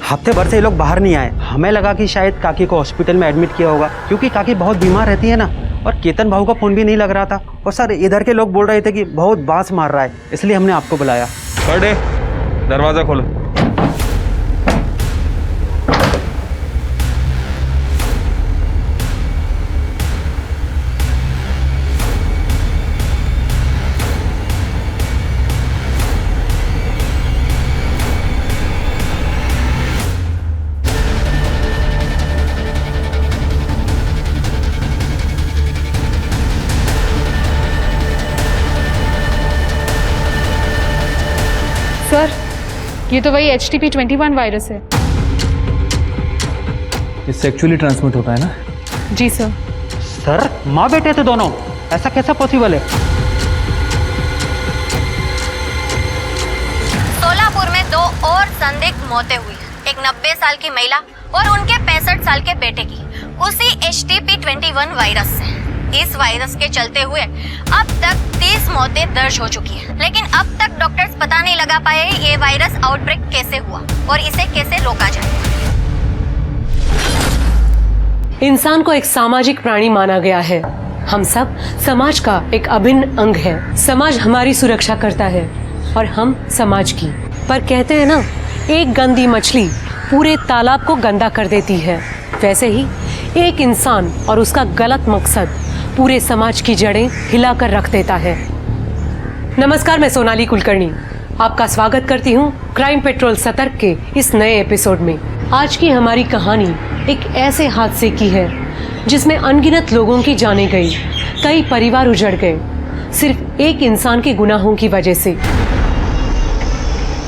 हफ्ते भर से ये लोग बाहर नहीं आए। हमें लगा कि शायद काकी को हॉस्पिटल में एडमिट किया होगा, क्योंकि काकी बहुत बीमार रहती है ना। और केतन भाऊ का फोन भी नहीं लग रहा था। और सर इधर के लोग बोल रहे थे कि बहुत बांस मार रहा है, इसलिए हमने आपको बुलाया। बड़े दरवाजा खोलो। सर, ये तो वही HTP-21 वायरस है। ये सेक्सुअली ट्रांसमिट होता है ना? जी सर। सर माँ बेटे थे दोनों, ऐसा कैसा पॉसिबल है? सोलापुर में 2 और संदिग्ध मौतें हुई। एक 90 साल की महिला और उनके 65 साल के बेटे की उसी HTP-21 वायरस से। इस वायरस के चलते हुए अब तक 30 मौतें दर्ज हो चुकी हैं, लेकिन अब तक डॉक्टर्स पता नहीं लगा पाए ये वायरस आउटब्रेक कैसे हुआ और इसे कैसे रोका जाए। इंसान को एक सामाजिक प्राणी माना गया है। हम सब समाज का एक अभिन्न अंग है। समाज हमारी सुरक्षा करता है और हम समाज की। पर कहते हैं ना, एक गंदी मछली पूरे तालाब को गंदा कर देती है। वैसे ही एक इंसान और उसका गलत मकसद पूरे समाज की जड़ें हिलाकर रख देता है। नमस्कार, मैं सोनाली कुलकर्णी आपका स्वागत करती हूँ क्राइम पेट्रोल सतर्क के इस नए एपिसोड में। आज की हमारी कहानी एक ऐसे हादसे की है जिसमें अनगिनत लोगों की जानें गई, कई परिवार उजड़ गए, सिर्फ एक इंसान के गुनाहों की वजह से।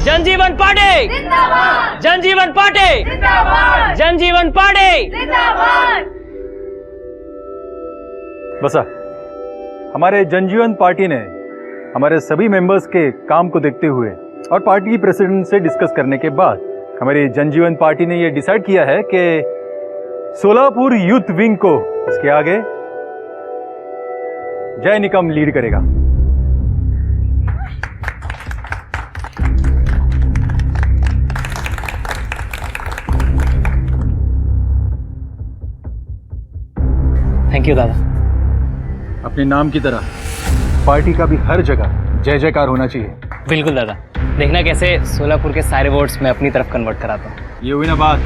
जनजीवन पार्टी जिंदाबाद! जनजीवन पार्टी जिंदाबाद! जनजीवन पार्टी जिंदाबाद! बसा, हमारे जनजीवन पार्टी ने हमारे सभी मेंबर्स के काम को देखते हुए और पार्टी की प्रेसिडेंट से डिस्कस करने के बाद हमारी जनजीवन पार्टी ने यह डिसाइड किया है कि सोलापुर यूथ विंग को इसके आगे जय निकम लीड करेगा। थैंक यू दादा। अपने नाम की तरह पार्टी का भी हर जगह जय जयकार होना चाहिए। बिल्कुल दादा, देखना कैसे सोलापुर के सारे वोट्स मैं अपनी तरफ कन्वर्ट कराता हूँ। ये हुई ना बात।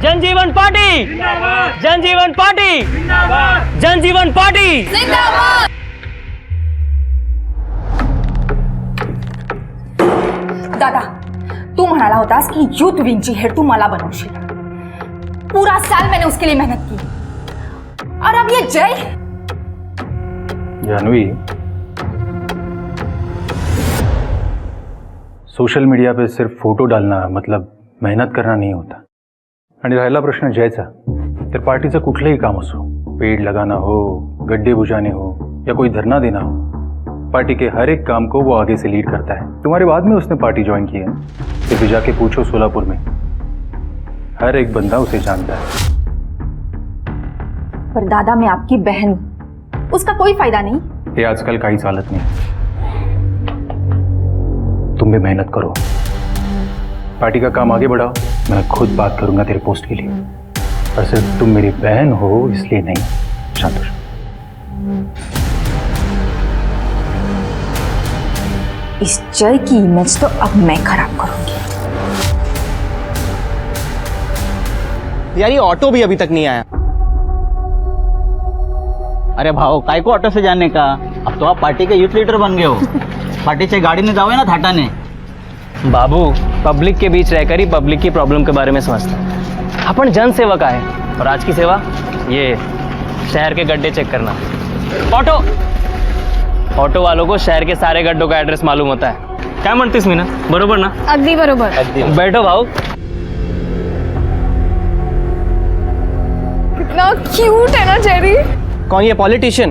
जनजीवन पार्टी जिंदाबाद! जनजीवन पार्टी जिंदाबाद! जनजीवन पार्टी जिंदाबाद! दादा, तू म्हणाला होतास की यूथ विंगची हेड तू मला बनवशील। पूरा साल मैंने उसके लिए मेहनत की और अब ये जय। जानवी, सोशल मीडिया पे सिर्फ फोटो डालना मतलब मेहनत करना नाही होता। आणि राहिला प्रश्न जयचा, तर पार्टीचं कुठलंही काम असो, पेड़ लगाना हो, गड्ढे बुझाने हो या कोई धरना देना हो, पार्टी के हर एक काम को वो आगे से लीड करता है। तुम्हारे बाद में उसने पार्टी ज्वाइन की है, फिर भी जाके पूछो सोलापुर में, हर एक बंदा उसे जानता है। पर दादा, मैं आपकी बहन हूं, उसका कोई फायदा नहीं। ये आजकल काही चालत नहीं। तुम भी मेहनत करो, पार्टी का काम आगे बढ़ाओ। मैं खुद बात करूंगा तेरे पोस्ट के लिए, पर सिर्फ तुम मेरी बहन हो इसलिए नहीं। शांत हो। इस जय की इमेज तो अब मैं खराब करूंगी। यार ये ऑटो भी अभी तक नहीं आया। अरे भाऊ, काय को ऑटो से जाने का, अब तो आप पार्टी के यूथ लीडर बन गए हो। पार्टीच्या गाडीने जावे ना थाटाने। बाबू, पब्लिक के बीच रहकर ही पब्लिक की प्रॉब्लम के बारे में समझता है। अपन जन सेवक आए और आज की सेवा ये शहर के गड्ढे चेक करना। ऑटो वालों को शहर के सारे गड्ढों का एड्रेस मालूम होता है। क्या म्हणतेस मीना, बरोबर ना? अगदी बरोबर। बैठो भाऊ। कितना क्यूट है ना जेरी। कौन ये politician?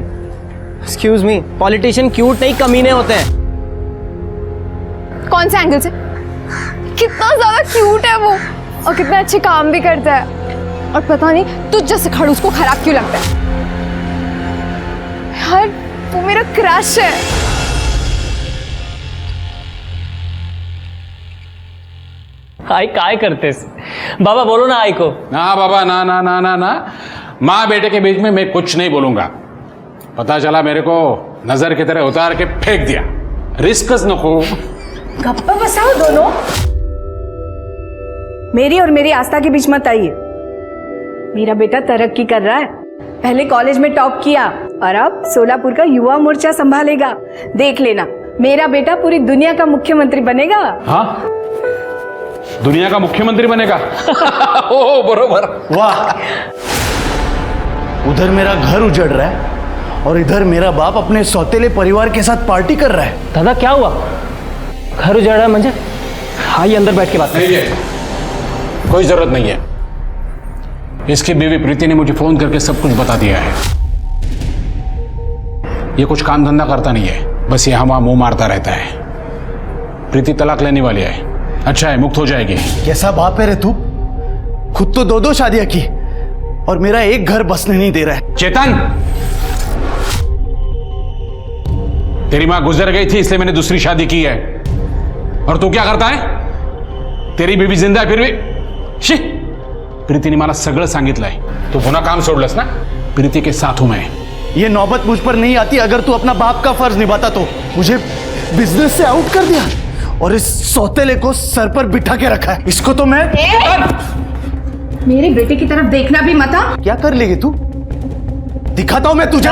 Excuse me, politician cute नहीं कमीने होते हैं। कौन से एंगल से? कितना ज्यादा क्यूट है वो और कितने अच्छे काम भी करता है। और पता नहीं तुझ जैसे खड़ूस को खराब क्यों लगता है। यार वो मेरा क्रश है। आई काय करतेस बाबा, बोलो ना आई को. ना बाबा, ना ना ना ना ना, माँ बेटे के बीच में मैं कुछ नहीं बोलूंगा. पता चला मेरे को नजर की तरह उतार के फेंक दिया. रिस्कच नको. गप्पा बसाओ दोनों. मेरी और मेरी आस्था के बीच मत आइए. मेरा बेटा तरक्की कर रहा है. पहले कॉलेज में टॉप किया और अब सोलापुर का युवा मोर्चा संभालेगा. देख लेना, मेरा बेटा पूरी दुनिया का मुख्यमंत्री बनेगा. हाँ, दुनिया का मुख्यमंत्री बनेगा. ओ बरोबर. वाह, उधर मेरा घर उजड़ रहा है और इधर मेरा बाप अपने सौतेले परिवार के साथ पार्टी कर रहा है. दादा क्या हुआ? घर उजाड़ा है म्हणजे? आइए अंदर बैठ के बात नहीं है, कोई जरूरत नहीं है. इसकी बीवी प्रीति ने मुझे फोन करके सब कुछ बता दिया है. ये कुछ काम धंधा करता नहीं है, बस यहाँ वहां मुंह मारता रहता है. प्रीति तलाक लेने वाली है. अच्छा है, मुक्त हो जाएगी. कैसा बाप है रे तू? खुद तो 2-2 शादियां की और मेरा एक घर बसने नहीं दे रहा है. चेतन, तेरी मां गुजर गई थी इसलिए मैंने दूसरी शादी की है. और तू क्या करता है? तेरी बीवी जिंदा है फिर भी. शी, प्रीतीने मला सगळं सांगितलंय. तू पुन्हा काम सोडलंस ना? प्रीति के साथ हूं मैं. ये नौबत मुझ पर नहीं आती अगर तू अपना बाप का फर्ज निभाता तो. मुझे बिजनेस से आउट कर दिया और इस सौतेले को सर पर बिठा के रखा है. इसको तो मैं मेरे बेटे की तरफ देखना भी मत. क्या कर लेगी तू? दिखाता हूं मैं तुझे.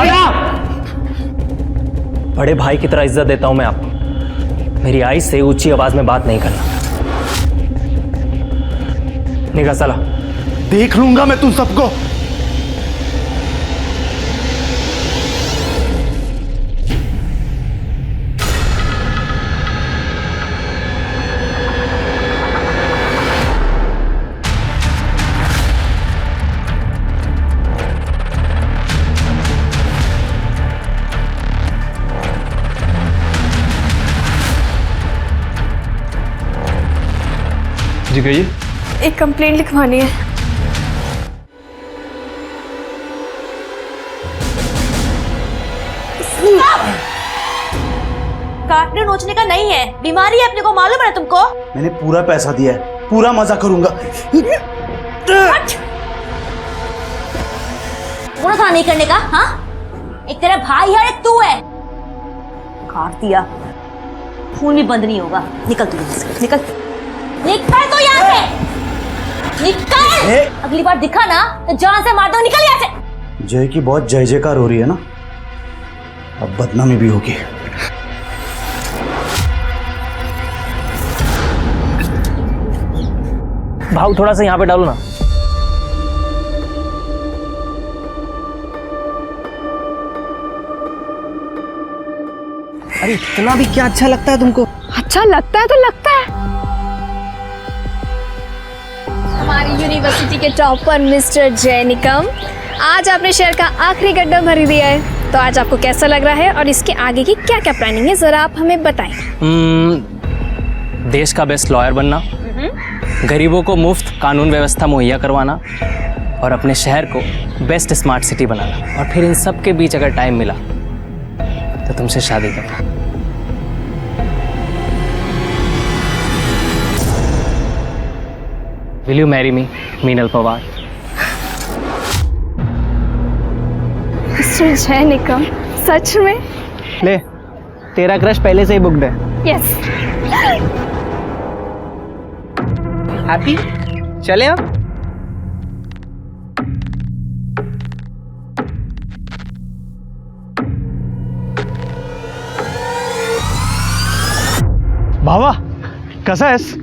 बड़े भाई की तरह इज्जत देता हूं मैं आपको. मेरी आई से ऊंची आवाज में बात नहीं करना. निकाल साला. देख लूंगा मैं तुम सबको. जी कहिए. एक कंप्लेंट लिखवानी है. काटने नोचने का नहीं है, बीमारी है, अपने को मालूम है तुमको. मैंने पूरा पैसा दिया है, पूरा मजा करूंगा. पूरा था नहीं करने का. हाँ, एक तेरा भाई है, एक तू है. काट दिया, खून भी बंद नहीं होगा. निकल तू यहाँ से, निकल निकल तो यहाँ से, निकल. अगली बार दिखा ना तो जान से मार दो. निकल यहाँ से. जय की बहुत जय जयकार हो रही है ना, अब बदनामी भी होगी. भाव थोड़ा सा यहाँ पे डालो ना. अरे इतना भी क्या अच्छा लगता है तुमको? अच्छा लगता है तो लगता है. हमारी यूनिवर्सिटी के टॉपर मिस्टर जय निकम, आज आपने शहर का आखिरी गड्ढा भर दिया है. तो आज आपको कैसा लग रहा है और इसके आगे की क्या क्या प्लानिंग है, जरा आप हमें बताएं. देश का बेस्ट लॉयर बनना, गरीबों को मुफ्त कानून व्यवस्था मुहैया करवाना और अपने शहर को बेस्ट स्मार्ट सिटी बनाना. और फिर इन सब के बीच अगर टाइम मिला तो तुमसे शादी करना. Will you marry me, Meenal Pawar? Mister जय निकम, सच में? ले, तेरा क्रश पहले से ही बुक्ड है. यस. हैप्पी? चले अब. भावा, कसा आहेस?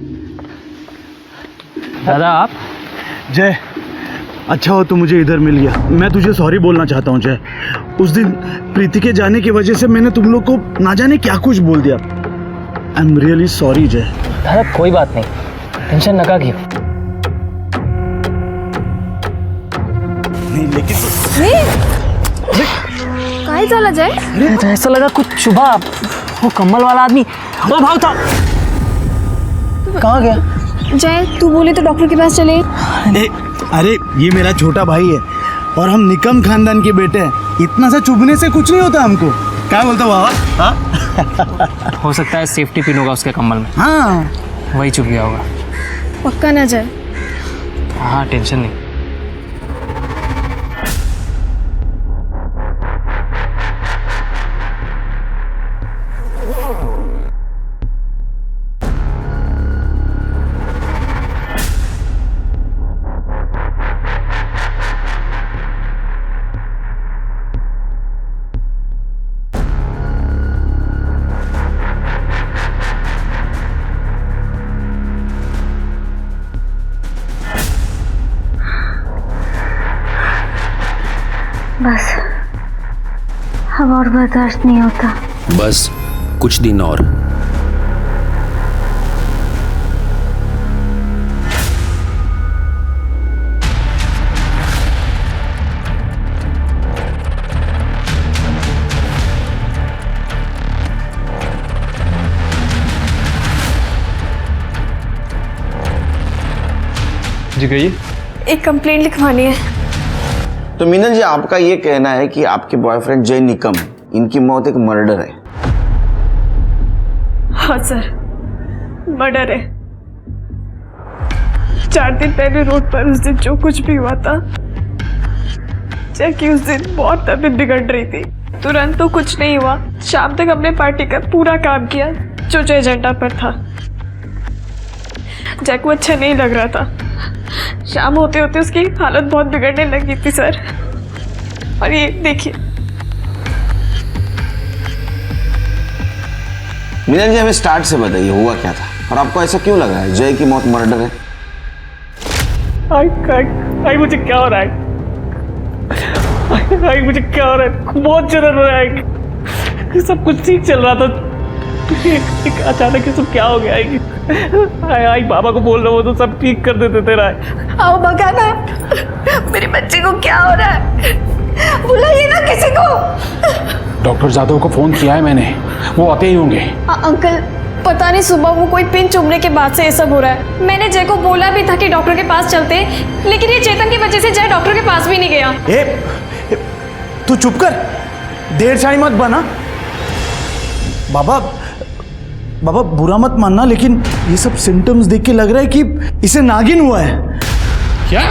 दादा आप? जय, अच्छा हो तू मुझे इधर मिल गया. मैं तुझे सॉरी बोलना चाहता हूँ जय. उस दिन प्रीति के जाने की वजह से मैंने तुम लोग को ना जाने क्या कुछ बोल दिया. आई एम रियली सॉरी जय. दादा कोई बात नहीं, टेंशन नका घेऊ. नहीं लेकिन काय झालं जय? तो ऐसा लगा कुछ चुभा. वो कम्बल वाला आदमी वो भाव था. कहाँ गया? जय, तू बोले तो डॉक्टर के पास चले. अरे ये मेरा छोटा भाई है और हम निकम खानदान के बेटे हैं. इतना सा चुभने से कुछ नहीं होता हमको. क्या बोलता हो बाबा? हाँ? हो सकता है सेफ्टी पिन होगा उसके कम्बल में. हाँ, वही चुप गया होगा. पक्का ना जाए। हाँ टेंशन नहीं। बस अब और बर्दाश्त नहीं होता। बस कुछ दिन और। जी कहिए। एक कंप्लेंट लिखवानी है। तो मीनल जी, आपका ये कहना है कि आपके बॉयफ्रेंड जय निकम, इनकी मौत एक मर्डर है? हाँ सर, मर्डर है। 4 दिन पहले रोड पर उस दिन जो कुछ भी हुआ था, जय की उस दिन बहुत तबीयत बिगड़ रही थी। तुरंत तो कुछ नहीं हुआ, शाम तक हमने पार्टी का पूरा काम किया जो जो एजेंडा पर था। जय को अच्छा नहीं लग रहा था। शाम होते होते उसकी हालत बहुत बिगड़ने लगी थी सर। और ये देखिए। मीनल जी, हमें स्टार्ट से बताइए, हुआ क्या था और आपको ऐसा क्यों लग रहा है जय की मौत मर्डर है? आई मुझे क्या हो रहा है? आई मुझे क्या हो रहा है? बहुत जलन हो रहा है। सब कुछ ठीक चल रहा था, एक अचानक ये सब क्या हो गया? आई बाबा को बोल रहा हूँ तो सब ठीक कर देते तेरा। आओ बगाना, मेरे बच्चे को क्या हो रहा है? बुलाइए ना किसी को। डॉक्टर जादव को फोन किया है मैंने, वो आते ही होंगे। अंकल, पता नहीं सुबह वो कोई पिन चुभने के बाद से ये सब हो रहा है। मैंने जय को बोला भी था कि डॉक्टर के पास चलते, लेकिन ये चेतन की वजह से जय डॉक्टर के पास भी नहीं गया। तू चुप कर, देर शाही मत बना। बाबा बुरा मत मानना, लेकिन ये सब सिम्टम्स देख के लग रहा है कि इसे नागिन हुआ है। क्या?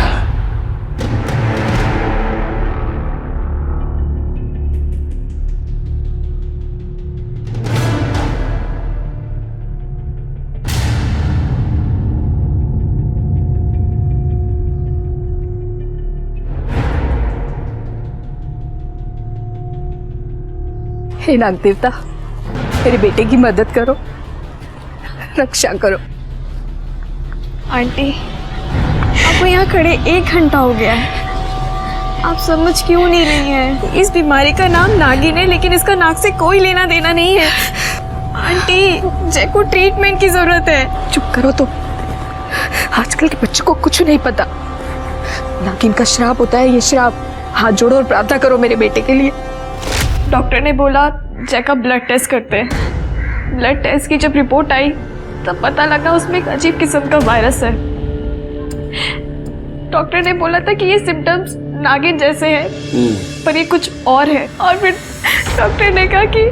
हे नाग देवता, मेरे बेटे की मदद करो, रक्षा करो। आंटी, आपको यहाँ खड़े 1 घंटा हो गया है, आप समझ क्यों नहीं रही हैं? इस बीमारी का नाम नागिन है, लेकिन इसका नाक से कोई लेना देना नहीं है। आंटी, जय को ट्रीटमेंट की जरूरत है। चुप करो तो, आजकल के बच्चों को कुछ नहीं पता। नागिन का श्राप होता है ये श्राप। हाथ जोड़ो और प्रार्थना करो मेरे बेटे के लिए। डॉक्टर ने बोला जय का ब्लड टेस्ट करते हैं। ब्लड टेस्ट की जब रिपोर्ट आई तब पता लगा उसमें एक अजीब किस्म का वायरस है। डॉक्टर ने बोला था कि ये सिम्टम्स नागिन जैसे हैं, पर ये कुछ और है। और फिर डॉक्टर ने कहा कि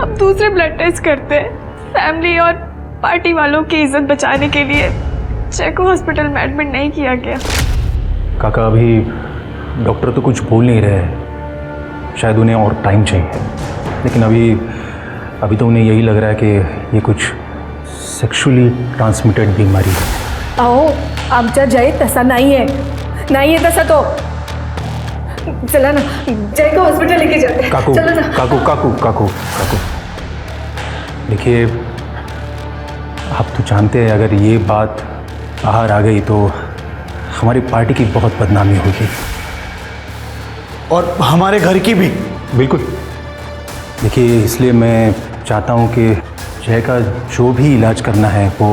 अब दूसरे ब्लड टेस्ट करते हैं। फैमिली और पार्टी वालों की इज्जत बचाने के लिए जय को हॉस्पिटल में एडमिट नहीं किया गया। काका, अभी डॉक्टर तो कुछ बोल नहीं रहे हैं, शायद उन्हें और टाइम चाहिए। लेकिन अभी तो उन्हें यही लग रहा है कि ये कुछ सेक्सुअली ट्रांसमिटेड बीमारी है। अहो, आमचा जय तसा नाही आहे तसा तो। चला ना, जय को हॉस्पिटल लेके जाते हैं। काकू, चलो ना। काकू, देखिए, आप तो जानते हैं अगर ये बात बाहर आ गई तो हमारी पार्टी की बहुत बदनामी होगी, और हमारे घर की भी। बिल्कुल। देखिए, इसलिए मैं चाहता हूँ कि जय का जो भी इलाज करना है वो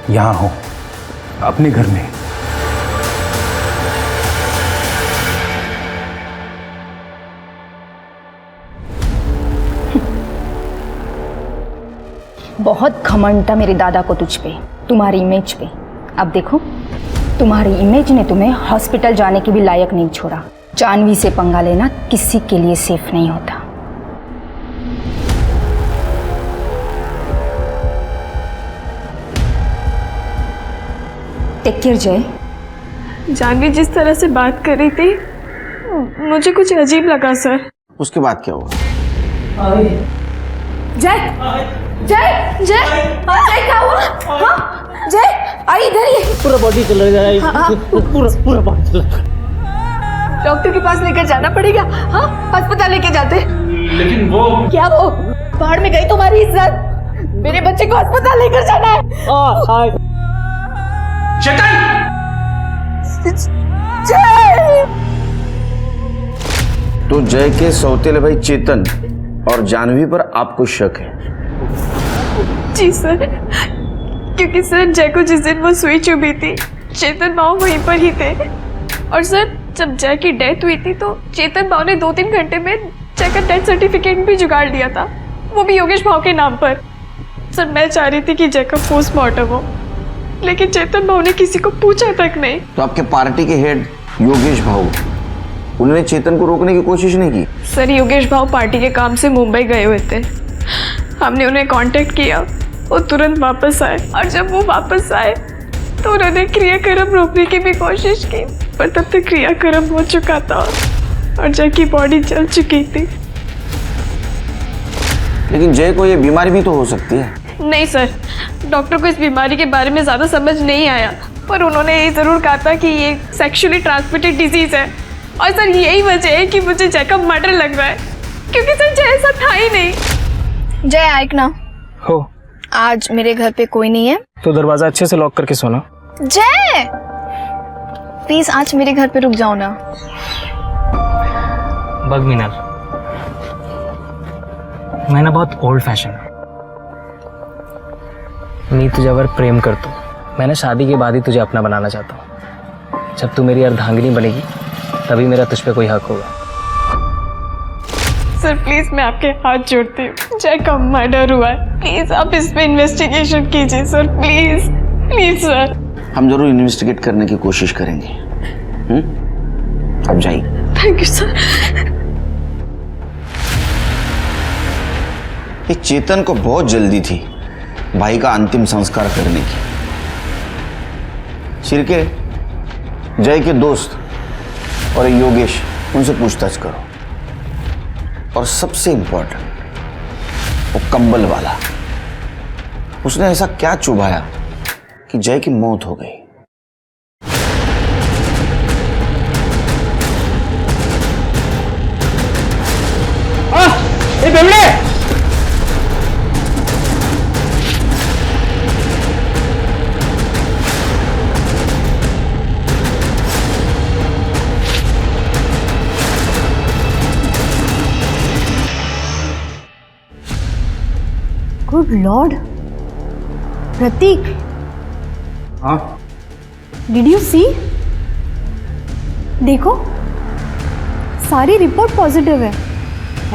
यहाँ हो, अपने घर में। बहुत घमंड था मेरे दादा को तुझ पे, तुम्हारी इमेज पे। अब देखो, तुम्हारी इमेज ने तुम्हें हॉस्पिटल जाने के भी लायक नहीं छोड़ा। जानवी से पंगा लेना किसी के लिए सेफ नहीं होता। टेक केयर जय। जानवी जिस तरह से बात कर रही थी मुझे कुछ अजीब लगा सर। उसके बाद क्या हुआ? जय जय जय जय क्या हुआ? हाँ जय आई इधर ही। पूरा बॉडी चल रहा है, पूरा बॉडी चल रहा है। डॉक्टर के पास लेकर जाना पड़ेगा। हाँ अस्पताल लेके जाते। लेकिन वो क्या वो बाहर में गई तुम्हारी इज्जत? मेरे बच्चे को अस्पताल लेकर जाना है। चेतन! जय तो जय के सौतेले भाई चेतन और जानवी पर आपको शक है? जी सर, क्योंकि सर जय को जिस दिन वो सुई चुभी थी चेतन बाबू वहीं पर ही थे। और सर जब जय की डेथ हुई थी तो चेतन बाबू ने 2-3 घंटे में जय का डेथ सर्टिफिकेट भी जुगाड़ दिया था, वो भी योगेश भाव के नाम पर। सर मैं चाह रही थी कि जय का पोस्टमार्टम हो, लेकिन चेतन बाबू ने किसी को पूछा तक नहीं। तो आपके पार्टी के हेड योगेश भाऊ, उन्होंने चेतन को रोकने की कोशिश नहीं की? सर योगेश भाव पार्टी के काम से मुंबई गए हुए थे, हमने उन्हें कांटेक्ट किया, वो तुरंत वापस आए और जब वो वापस आए तो उन्होंने क्रियाक्रम रोकने की भी कोशिश की, पर तब तक क्रियाक्रम हो चुका था और जय की बॉडी जल चुकी थी। लेकिन जय को ये बीमारी भी तो हो सकती है। नहीं सर, डॉक्टर को इस बीमारी के बारे में ज़्यादा समझ नहीं आया, पर उन्होंने ये ज़रूर कहा था कि ये सेक्सुअली ट्रांसमिटेड डिजीज़ है। और सर यही वजह है कि मुझे जय का मर्डर लग रहा है, क्योंकि सर जय ऐसा था ही नहीं। जय आइक ना, हो आज मेरे घर पे कोई नहीं है तो दरवाजा अच्छे से लॉक करके सोना। जय प्लीज आज मेरे घर पे रुक जाओ ना। बघ मीनल, मैं ना बहुत ओल्ड फैशन मी तुझ्यावर प्रेम करतो। मैं ना शादी के बाद ही तुझे अपना बनाना चाहता हूँ। जब तू मेरी अर्धांगिनी बनेगी तभी मेरा तुझ पे कोई हक होगा। सर प्लीज मैं आपके हाथ जोड़ती हूँ, जय का मर्डर हुआ है, प्लीज आप इस पे इन्वेस्टिगेशन कीजिए सर, प्लीज प्लीज सर। हम जरूर इन्वेस्टिगेट करने की कोशिश करेंगे। अब जाइए। Thank you sir. ये चेतन को बहुत जल्दी थी भाई का अंतिम संस्कार करने की। शिरके, जय के दोस्त और योगेश, उनसे पूछताछ करो। और सबसे इंपॉर्टेंट वो कंबल वाला, उसने ऐसा क्या चुभाया कि जय की मौत हो गई? गुड लॉर्ड प्रतीक, हाँ डिड यू सी? देखो सारी रिपोर्ट पॉजिटिव है।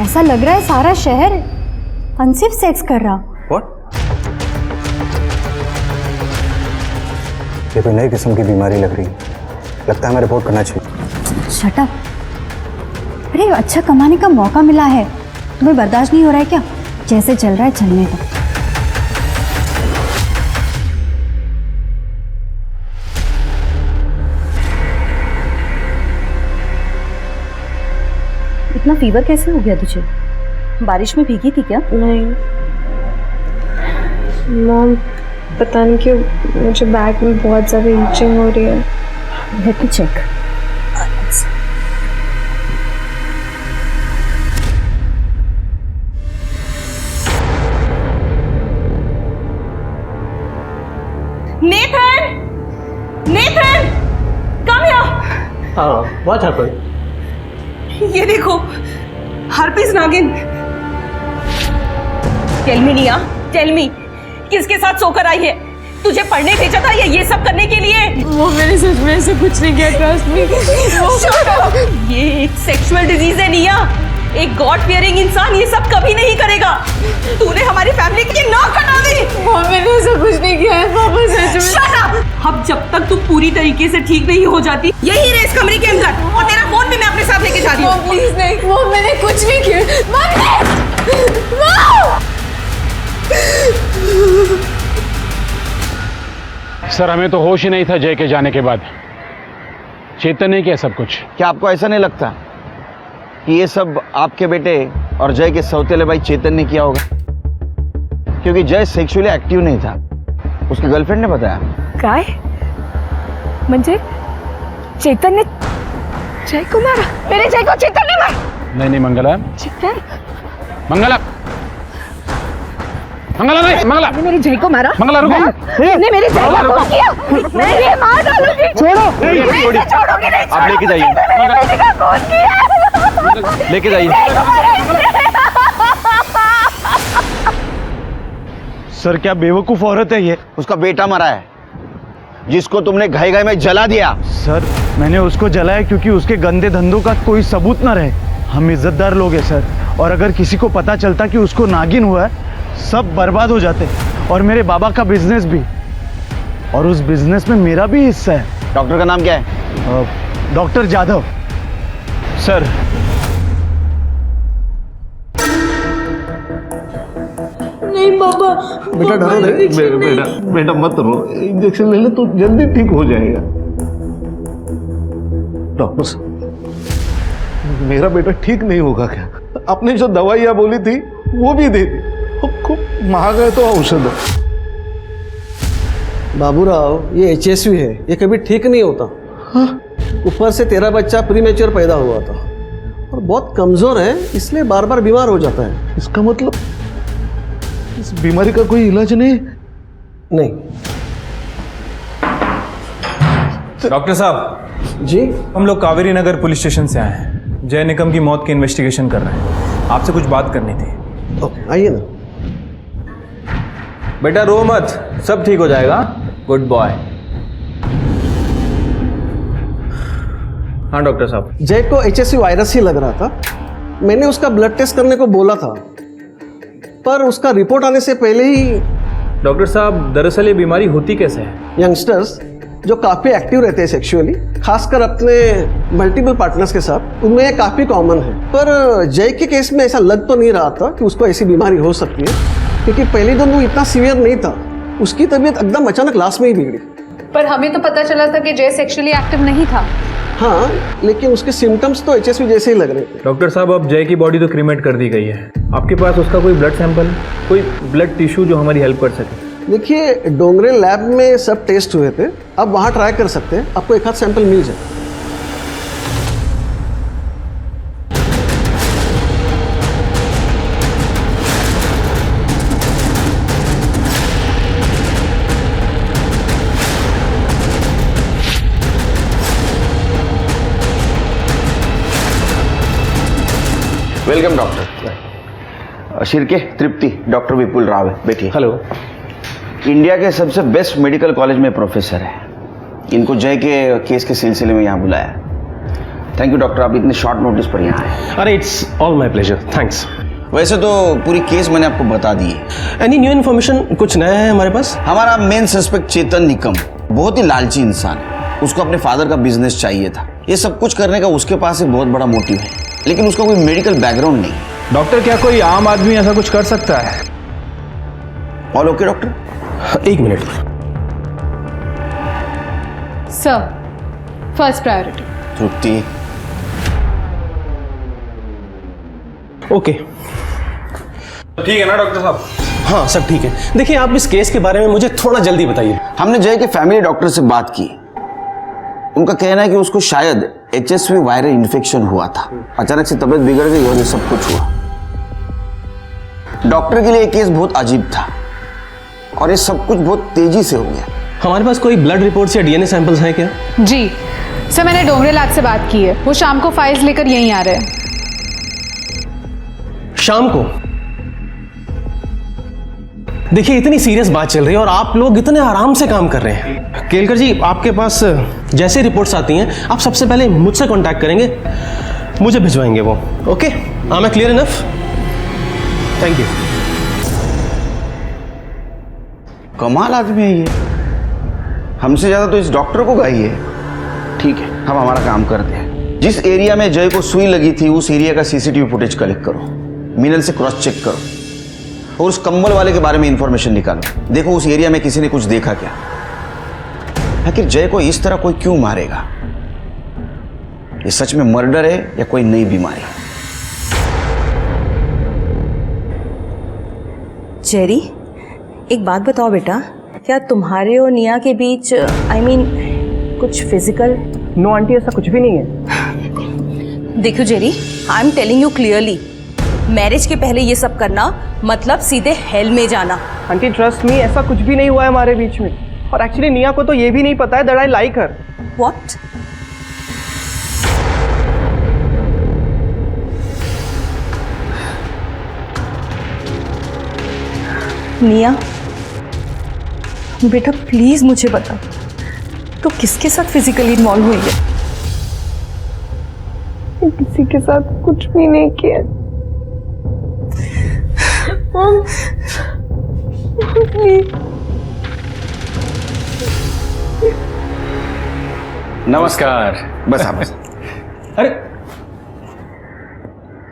ऐसा लग रहा है सारा शहर अनसेफ सेक्स कर रहा। व्हाट? ये कोई नई किस्म की बीमारी लग रही है, लगता है हमें रिपोर्ट करना चाहिए। Shut up. अरे अच्छा कमाने का मौका मिला है, तुम्हें बर्दाश्त नहीं हो रहा है क्या? जैसे चल रहा है चलने दो। इतना फीवर कैसे हो गया तुझे? बारिश में भीगी थी क्या? नहीं मॉम, पता नहीं क्यों मुझे बैक में बहुत ज़्यादा ईचिंग हो रही है। Let me check. Nathan, Nathan, come here. What happened? ये देखो, हर्पिस नागिन। टेल मी निया, टेल मी, किसके साथ सोकर आई है? तुझे पढ़ने भेजा था या ये सब करने के लिए? वो मैंने सच में ऐसे कुछ नहीं किया, ट्रस्ट मी। ये एक सेक्सुअल डिजीज है निया। एक गॉड फियरिंग इंसान ये सब कभी नहीं करेगा। तूने हमारी फैमिली की नाक कटा दी। वो मैंने ऐसा कुछ नहीं किया है पापा, सच में। Shut up! अब जब तक तू पूरी तरीके से ठीक नहीं हो जाती, यही रहे इस कमरे के अंदर, और तेरा फोन भी मैं अपने साथ लेके जा रही हूँ। प्लीज नहीं, वो मैंने कुछ नहीं किया। सर हमें तो होश ही नहीं था जय के जाने के बाद। चेतन ने किया सब कुछ। क्या आपको ऐसा नहीं लगता कि ये सब आपके बेटे और जय के सौतेले भाई चेतन ने किया होगा? क्योंकि जय सेक्सुअली एक्टिव नहीं था, उसकी गर्लफ्रेंड ने बताया। काय म्हणजे चेतन ने जय को मारा? मेरे जय को चेतन ने मारा? नहीं मंगला, चेतन मंगला, मंगला नहीं, मंगला ने मेरे जय को मारा? मंगला रुको। ने मेरे जय को खून किया? मैं ये मार डालूंगी। छोड़ो, छोड़ोगे नहीं। आप लेके जाइए, लेके जाइए। सर क्या बेवकूफ औरत है ये। उसका बेटा मरा है जिसको तुमने घाई घाई में जला दिया। सर मैंने उसको जलाया क्योंकि उसके गंदे धंधों का कोई सबूत ना रहे। हम इज्जतदार लोग हैं सर, और अगर किसी को पता चलता कि उसको नागिन हुआ है सब बर्बाद हो जाते, और मेरे बाबा का बिजनेस भी, और उस बिजनेस में मेरा भी हिस्सा है। डॉक्टर का नाम क्या है? डॉक्टर जाधव। सर नहीं बाबा, बेटा डरो नहीं, बेटा मत रो, इंजेक्शन ले ले तो जल्दी ठीक हो जाएगा। डॉक्टर साहब मेरा बेटा ठीक नहीं होगा क्या? आपने जो दवाइयाँ बोली थी वो भी दे दी, खूब महंगा है तो औषध। बाबूराव ये HSV है, ये कभी ठीक नहीं होता। ऊपर से तेरा बच्चा प्रीमेच्योर पैदा हुआ था और बहुत कमजोर है, इसलिए बार बार बीमार हो जाता है। इसका मतलब इस बीमारी का कोई इलाज नहीं? नहीं। डॉक्टर साहब जी, हम लोग कावेरी नगर पुलिस स्टेशन से आए हैं। जय निकम की मौत की इन्वेस्टिगेशन कर रहे हैं। आपसे कुछ बात करनी थी। ओके आइए ना। बेटा रो मत, सब ठीक हो जाएगा। Good boy. हाँ डॉक्टर साहब। जय को HSV वायरस ही लग रहा था। मैंने उसका ब्लड टेस्ट करने को बोला था, पर उसका रिपोर्ट आने से पहले ही। डॉक्टर साहब दरअसल ये बीमारी होती कैसे है? यंगस्टर्स जो काफ़ी एक्टिव रहते हैं सेक्सुअली, खासकर अपने मल्टीपल पार्टनर्स के साथ, उनमें ये काफ़ी कॉमन है। पर जय के केस में ऐसा लग तो नहीं रहा था कि उसको ऐसी बीमारी हो सकती है, क्योंकि पहले दिन वो इतना सीवियर नहीं था। उसकी तबीयत एकदम अचानक लास्ट में ही बिगड़ी। पर हमें तो पता चला था कि जय सेक्सुअली एक्टिव नहीं था। हाँ, लेकिन उसके सिम्टम्स तो HSV जैसे ही लग रहे थे। डॉक्टर साहब अब जय की बॉडी तो क्रीमेट कर दी गई है। आपके पास उसका कोई ब्लड सैंपल, कोई ब्लड टिश्यू जो हमारी हेल्प कर सके? देखिए डोंगरे लैब में सब टेस्ट हुए थे, अब वहाँ ट्राई कर सकते हैं, आपको एक आध सैंपल मिल जाए। Welcome doctor. Shirke Tripti, doctor Vipul Rao है, बैठिए। हेलो। इंडिया के सबसे बेस्ट मेडिकल कॉलेज में प्रोफेसर है। इनको जय के केस के सिलसिले में यहाँ बुलाया। थैंक यू डॉक्टर, आप इतने शॉर्ट नोटिस पर यहाँ आए। अरे it's all my pleasure, thanks. वैसे तो पूरी केस मैंने आपको बता दी है। एनी न्यू इन्फॉर्मेशन, कुछ नया है हमारे पास? हमारा मेन सस्पेक्ट चेतन निकम बहुत ही लालची इंसान है। उसको अपने फादर का बिजनेस चाहिए था। ये सब कुछ करने का उसके पास एक बहुत बड़ा मोटिव है, लेकिन उसका कोई मेडिकल बैकग्राउंड नहीं। डॉक्टर क्या कोई आम आदमी ऐसा कुछ कर सकता है? All okay doctor? एक मिनट सर, फर्स्ट प्रायोरिटी। तृप्ति ओके। ठीक है ना डॉक्टर साहब? हाँ सब ठीक है। देखिए आप इस केस के बारे में मुझे थोड़ा जल्दी बताइए। हमने जय के फैमिली डॉक्टर से बात की। उनका कहना है कि उसको शायद HSV वायरल इन्फेक्शन हुआ था, अचानक से तबीयत बिगड़ गई और ये सब कुछ हुआ। डॉक्टर के लिए ये केस बहुत अजीब था और ये सब कुछ बहुत तेजी से हो गया। हमारे पास कोई ब्लड रिपोर्ट्स या DNA सैंपल्स हैं क्या? जी सर, मैंने डोंगरे लैब से बात की है। वो शाम को फाइल्स लेकर यहीं आ रहे हैं। शाम को? देखिए इतनी सीरियस बात चल रही है और आप लोग इतने आराम से काम कर रहे हैं। केलकर जी, आपके पास जैसे रिपोर्ट्स आती हैं आप सबसे पहले मुझसे कांटेक्ट करेंगे, मुझे भिजवाएंगे वो। Okay, I M clear enough? Thank you. कमाल आदमी है ये, हमसे ज्यादा तो इस डॉक्टर को गाई है। ठीक है, हम हमारा काम करते हैं। जिस एरिया में जय को सुई लगी थी उस एरिया का CCTV फुटेज कलेक्ट करो, मिनल से क्रॉस चेक करो और उस कंबल वाले के बारे में इंफॉर्मेशन निकालो। देखो उस एरिया में किसी ने कुछ देखा क्या। आखिर जय को इस तरह कोई क्यों मारेगा? ये सच में मर्डर है या कोई नई बीमारी? जेरी, एक बात बताओ बेटा, क्या तुम्हारे और निया के बीच कुछ फिजिकल? नो आंटी, ऐसा कुछ भी नहीं है। देखो Jerry, I am telling you clearly, marriage के पहले ये सब करना मतलब सीधे हेल में जाना। आंटी ट्रस्ट मी, ऐसा कुछ भी नहीं हुआ है हमारे बीच में। और एक्चुअली निया को तो ये भी नहीं पता है that I like her. What? निया बेटा प्लीज मुझे बता, तो किसके साथ फिजिकली इन्वॉल्व हुई है? किसी के साथ कुछ भी नहीं किया। नमस्कार। बस आप बस। अरे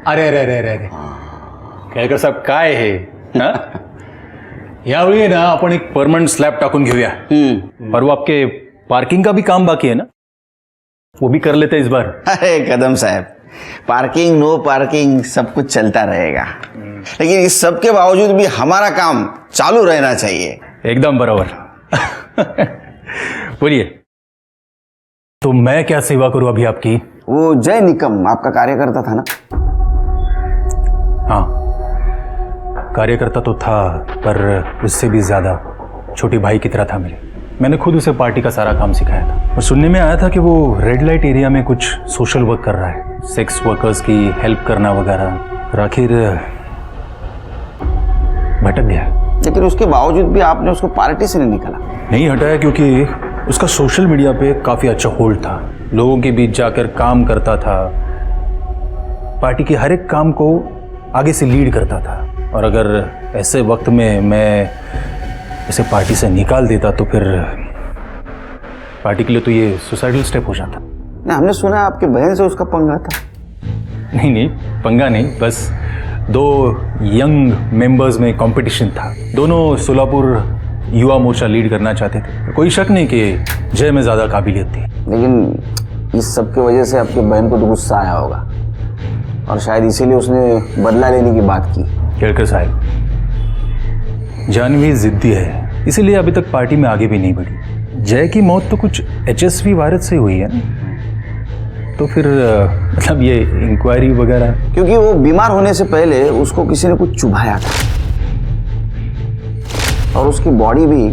अरे अरे अरे अरे केळकर साहेब काय हे हा? यावेळी ना आपण एक परमनंट स्लॅब टाकून घेऊया। और वो आपके पार्किंग का भी काम बाकी है ना, वो भी कर लेते इस बार। अरे कदम साहब, पार्किंग नो पार्किंग सब कुछ चलता रहेगा, लेकिन इस सब के बावजूद भी हमारा काम चालू रहना चाहिए। एकदम बराबर। बोलिए, तो मैं क्या सेवा करूं अभी आपकी? वो जय निकम आपका कार्यकर्ता था ना? हाँ, कार्यकर्ता तो था, पर उससे भी ज्यादा छोटी भाई की तरह था मेरे। मैंने खुद उसे पार्टी का सारा काम सिखाया था। और सुनने में आया था कि वो रेड लाइट एरिया में कुछ सोशल वर्क कर रहा है, सेक्स वर्कर्स की हेल्प करना वगैरह। और आखिर भटक गया। लेकिन उसके बावजूद भी आपने उसको पार्टी से नहीं निकाला? नहीं हटाया, क्योंकि उसका सोशल मीडिया पे काफी अच्छा होल्ड था, लोगों के बीच जाकर काम करता था, पार्टी के हर एक काम को आगे से लीड करता था। और अगर ऐसे वक्त में मैं इसे पार्टी से निकाल देता तो फिर पार्टी के लिए तो ये सुसाइडल स्टेप हो जाता। नहीं, हमने सुना आपकी बहन से उसका पंगा था। नहीं, पंगा नहीं, बस दो यंग मेंबर्स में कंपटीशन था। दोनों सोलापुर युवा मोर्चा लीड करना चाहते थे। कोई शक नहीं कि जय में ज्यादा काबिलियत थी। लेकिन इस सब की वजह से आपकी बहन को तो गुस्सा आया होगा, और शायद इसीलिए उसने बदला लेने की बात की। केळकर साहब, जानवी जिद्दी है, इसीलिए अभी तक पार्टी में आगे भी नहीं बढ़ी। जय की मौत तो कुछ HSV वायरस से हुई है ना, तो फिर मतलब ये इंक्वायरी वगैरह। क्योंकि वो बीमार होने से पहले उसको किसी ने कुछ चुभाया था, और उसकी बॉडी भी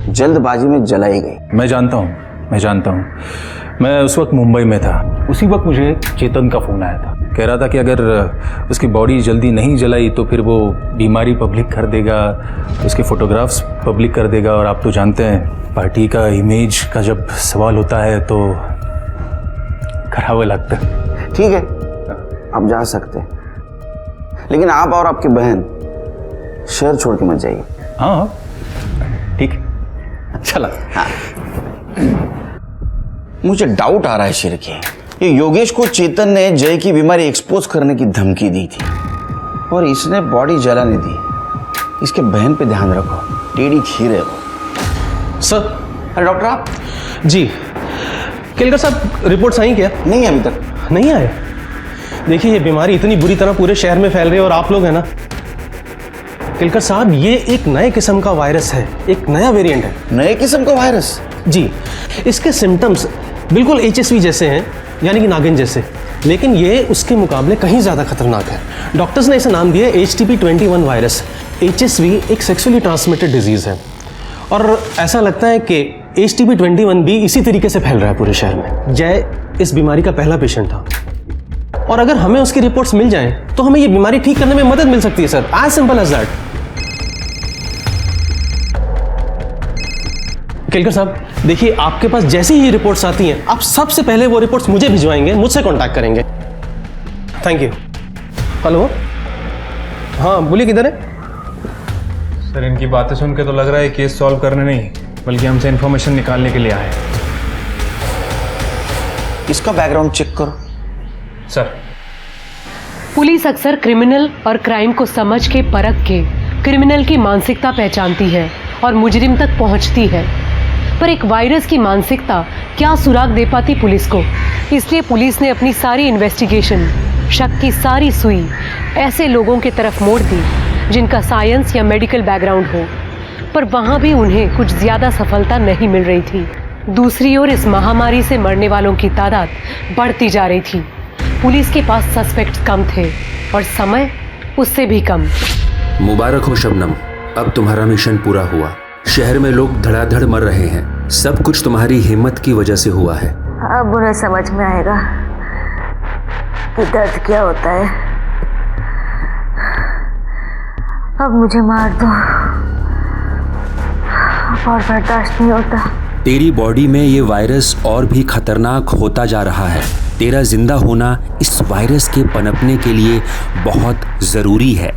जल्दबाजी में जलाई गई। मैं जानता हूँ। मैं उस वक्त मुंबई में था। उसी वक्त मुझे चेतन का फोन आया था, कह रहा था कि अगर उसकी बॉडी जल्दी नहीं जलाई तो फिर वो बीमारी पब्लिक कर देगा, उसके फोटोग्राफ्स पब्लिक कर देगा। और आप तो जानते हैं पार्टी का इमेज का जब सवाल होता है तो खराब लगता है। ठीक है, आप जा सकते हैं, लेकिन आप और आपकी बहन शहर छोड़ के मत जाइए। हाँ ठीक है, अच्छा लगा। हाँ। मुझे डाउट आ रहा है शिरके, ये योगेश को चेतन ने जय की बीमारी एक्सपोज करने की धमकी दी थी, और इसने बॉडी जलाने दी। इसके बहन पे ध्यान रखो, टेढ़ी खीर है वो। सर। अरे डॉक्टर आप? जी केलकर साहब, रिपोर्ट्स आई क्या? नहीं अभी तक नहीं आए। देखिए, ये बीमारी इतनी बुरी तरह पूरे शहर में फैल रही है, और आप लोग हैं ना केलकर साहब, ये एक नए किस्म का वायरस है, एक नया वेरिएंट है। नए किस्म का वायरस? जी, इसके सिम्टम्स बिल्कुल HSV जैसे हैं, यानी कि नागिन जैसे, लेकिन ये उसके मुकाबले कहीं ज़्यादा खतरनाक है। डॉक्टर्स ने इसे नाम दिया HTP-21 वायरस। HSV एक सेक्सुअली ट्रांसमिटेड डिजीज़ है, और ऐसा लगता है कि HTP-21 भी इसी तरीके से फैल रहा है पूरे शहर में। जय इस बीमारी का पहला पेशेंट था, और अगर हमें उसकी रिपोर्ट्स मिल जाएं तो हमें ये बीमारी ठीक करने में मदद मिल सकती है sir, as simple as that. Kelkar साहब, देखिए, आपके पास जैसी ही रिपोर्ट्स आती हैं, आप सबसे पहले वो रिपोर्ट्स मुझे भिजवाएंगे, मुझसे कांटेक्ट करेंगे। Thank you. हेलो, हाँ बोलिए, किधर है? सर, इनकी बातें सुन के तो लग रहा है केस सॉल्व करने नहीं, बल्कि हमसे इन्फॉर्मेशन निकालने के लिए आए हैं। इसका बैकग्राउंड चेक करो। सर। पुलिस अक्सर क्रिमिनल और क्राइम को समझ के परख के क्रिमिनल की मानसिकता पहचानती है और मुजरिम तक पहुंचती है। पर एक वायरस की मानसिकता क्या सुराग दे पाती पुलिस को। इसलिए पुलिस ने अपनी सारी इन्वेस्टिगेशन, शक की सारी सुई ऐसे लोगों की तरफ मोड़ दी जिनका साइंस या मेडिकल बैकग्राउंड हो, पर वहाँ भी उन्हें कुछ ज़्यादा सफलता नहीं मिल रही थी। दूसरी ओर इस महामारी से मरने वालों की तादाद बढ़ती जा रही थी। पुलिस के पास सस्पेक्ट्स कम थे और समय उससे भी कम। मुबारक हो शबनम, अब तुम्हारा मिशन पूरा हुआ। शहर में लोग धड़ाधड़ मर रहे हैं, सब कुछ तुम्हारी हिम्मत की वजह से हुआ है। अब उन्हें समझ में आएगा कि दर्द क्या होता है। अब मुझे मार दो, और बर्दाश्त नहीं होता। तेरी बॉडी में ये वायरस और भी खतरनाक होता जा रहा है। तेरा जिंदा होना इस वायरस के पनपने के लिए बहुत जरूरी है।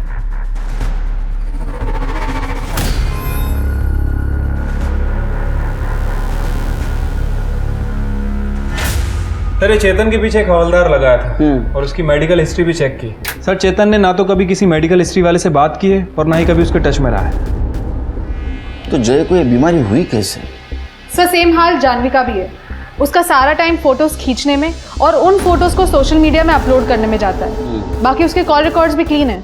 सर, ये चेतन के पीछे एक हवलदार लगाया था और उसकी मेडिकल हिस्ट्री भी चेक की। सर, चेतन ने ना तो कभी किसी मेडिकल हिस्ट्री वाले से बात की है और ना ही कभी उसके टच में रहा है। तो जय को ये बीमारी हुई कैसे? सर, सेम हाल जानवी का भी है। उसका सारा टाइम फोटोज खींचने में और उन फोटोज को सोशल मीडिया में अपलोड करने में जाता है। बाकी उसके कॉल रिकॉर्ड्स भी क्लीन है।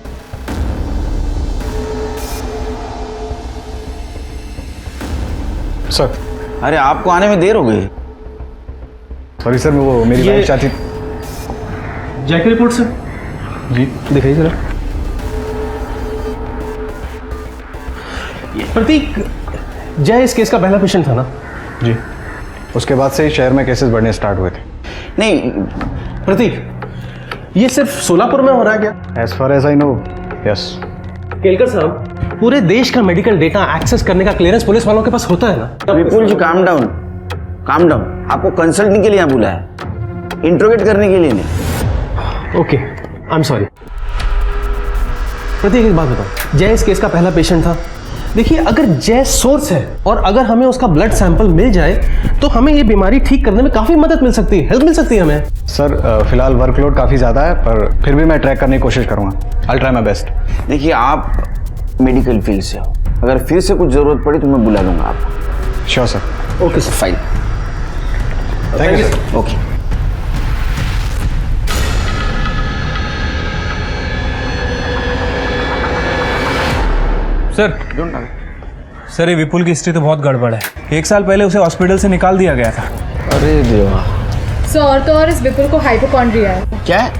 सर, अरे आपको आने में देर हो गई। सॉरी सर, वो मेरी वाइफ चाहती। जय की रिपोर्ट सर। जी दिखाइए जरा। प्रतीक, जय इस केस का पहला पेशेंट था ना? जी, उसके बाद से ही शहर में केसेस बढ़ने स्टार्ट हुए थे। नहीं प्रतीक, ये सिर्फ सोलापुर में हो रहा है क्या? As far as I know, yes. Kelkar साहब, पूरे देश का मेडिकल डेटा एक्सेस करने का क्लियरेंस पुलिस वालों के पास होता है ना? विपुल जी, काम डाउन, काम डाउन। आपको कंसल्टिंग के लिए यहाँ बुलाया है, इंट्रोगेट करने के लिए नहीं। Okay, I am sorry. Prateek, एक बात बताओ, जय इस केस का पहला पेशेंट था। देखिए, अगर जय सोर्स है और अगर हमें उसका ब्लड सैंपल मिल जाए तो हमें ये बीमारी ठीक करने में काफी मदद मिल सकती है, हेल्प मिल सकती है हमें। सर, फिलहाल वर्कलोड काफ़ी ज़्यादा है, पर फिर भी मैं ट्रैक करने की कोशिश करूँगा। I try my best. देखिए, आप मेडिकल फील्ड से हो, अगर फिर से कुछ ज़रूरत पड़ी तो मैं बुला लूँगा आपको। Sure sir. Okay sir, fine. Thank you sir. Okay. Sir, ये विपुल की हिस्ट्री तो बहुत गड़बड़ है। 1 साल पहले उसे हॉस्पिटल से निकाल दिया गया था। अरे देवा। सर, और तो और इस विपुल को हाइपोकॉन्ड्रिया है। क्या है?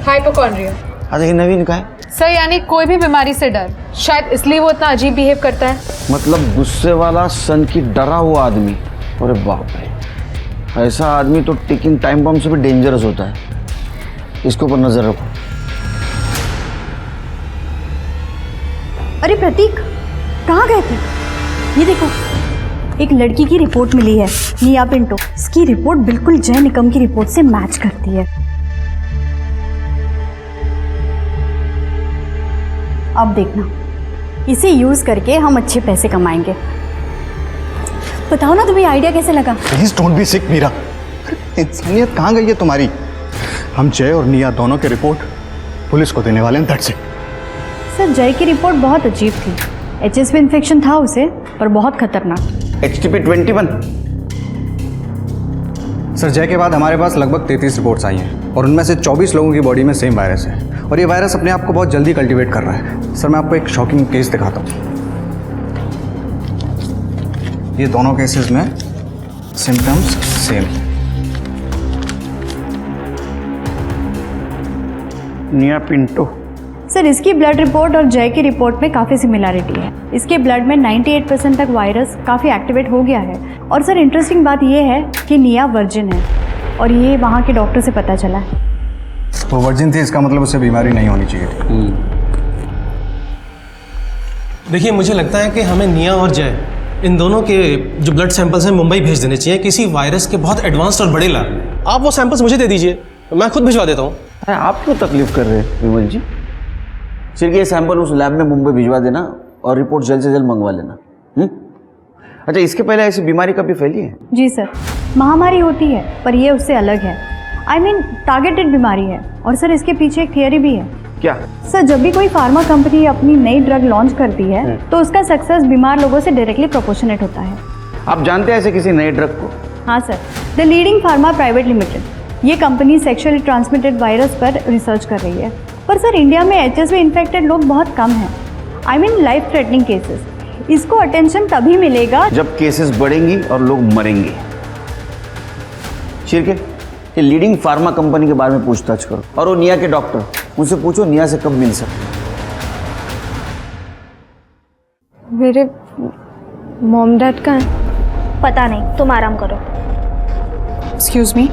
हाइपोकॉन्ड्रिया। अच्छा, ये नवीन का है? सर, यानी कोई भी बीमारी से डर, शायद इसलिए वो इतना अजीब बिहेव करता है। मतलब गुस्से वाला, सन की डरा हुआ आदमी। अरे बाप रे, ऐसा आदमी तो टिकिंग टाइम बम से भी डेंजरस होता है। इसके ऊपर नजर रखो। अरे प्रतीक, कहाँ गए थे? ये देखो, एक लड़की की रिपोर्ट मिली है, निया पिंटो। इसकी रिपोर्ट बिल्कुल जय निकम की रिपोर्ट से मैच करती है। अब देखना, इसे यूज करके हम अच्छे पैसे कमाएंगे। बताओ ना, तुम्हें आइडिया कैसे लगा? प्लीज डोंट बी सिक मीरा। इंसानियत कहाँ गई है तुम्हारी? हम जय और निया दोनों की रिपोर्ट पुलिस को देने वाले हैं, दैट्स इट। सर, जय की रिपोर्ट बहुत अजीब थी। HSV इन्फेक्शन था उसे, पर बहुत खतरनाक। HTP-21। सर, जय के बाद हमारे पास लगभग 33 रिपोर्ट्स आई हैं और उनमें से 24 लोगों की बॉडी में सेम वायरस है और ये वायरस अपने आप को बहुत जल्दी कल्टीवेट कर रहा है। सर, मैं आपको एक शॉकिंग केस दिखाता हूँ। ये दोनों केसेस में सिम्टम्स सेम। निया पिंटो। सर, इसकी ब्लड रिपोर्ट और जय की रिपोर्ट में काफ़ी सिमिलैरिटी है। इसके ब्लड में 98% तक वायरस काफ़ी एक्टिवेट हो गया है। और सर, इंटरेस्टिंग बात यह है कि निया वर्जिन है और ये वहाँ के डॉक्टर से पता चला है। वो वर्जिन थी, इसका मतलब उससे बीमारी नहीं होनी चाहिए थी। देखिए, मुझे लगता है कि हमें निया और जय, इन दोनों के जो ब्लड सैंपल्स हैं मुंबई भेज देने चाहिए, किसी वायरस के बहुत एडवांस्ड और बड़े लैब। आप वो सैंपल्स मुझे दे दीजिए, मैं खुद भिजवा देता हूँ। अरे आप क्यों तकलीफ कर रहे हैं विमल जी? सिर्फ ये सैंपल उस लैब में मुंबई भिजवा देना और रिपोर्ट जल्द से जल्द मंगवा लेना। अच्छा, इसके पहले ऐसी बीमारी कभी फैली है? जी सर, महामारी होती है, पर ये उससे अलग है। I mean, टारगेटेड बीमारी है। और सर, इसके पीछे एक थियरी भी है। क्या? सर, जब भी कोई फार्मा कंपनी अपनी नई ड्रग लॉन्च करती है तो उसका सक्सेस बीमार लोगों से डायरेक्टली प्रोपोर्शनेट होता है। आप जानते हैं ऐसे किसी नए ड्रग को? हाँ sir, the leading pharma private limited ये कंपनी सेक्सुअली ट्रांसमिटेड वायरस पर रिसर्च कर रही है। पर सर इंडिया में HSV इन्फेक्टेड लोग बहुत कम हैं, I mean life threatening cases. इसको अटेंशन तभी मिलेगा जब केसेस बढ़ेंगी और लोग मरेंगे। शिरके, ये लीडिंग फार्मा कंपनी के बारे में पूछताछ करो, और वो निया के डॉक्टर, उनसे पूछो निया से कब मिल सकते। मेरे मॉम डैड कहाँ हैं? पता नहीं, तुम आराम करो। एक्सक्यूज मी,